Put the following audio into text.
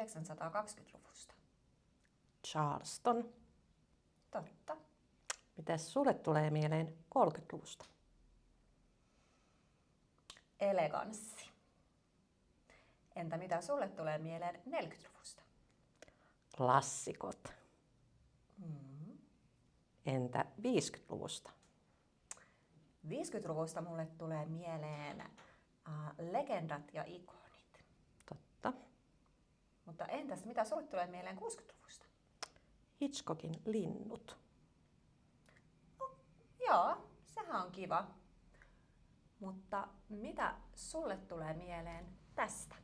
1920-luvusta. Charleston. Totta. Mitäs sulle tulee mieleen 30-luvusta? Eleganssi. Entä mitä sulle tulee mieleen 40-luvusta? Klassikot. Entä 50-luvusta? 50-luvusta mulle tulee mieleen legendat ja ikonit. Totta. Mutta entäs mitä sulle tulee mieleen 60-luvusta? Hitchcockin Linnut. Joo, sehän on kiva. Mutta mitä sulle tulee mieleen tästä?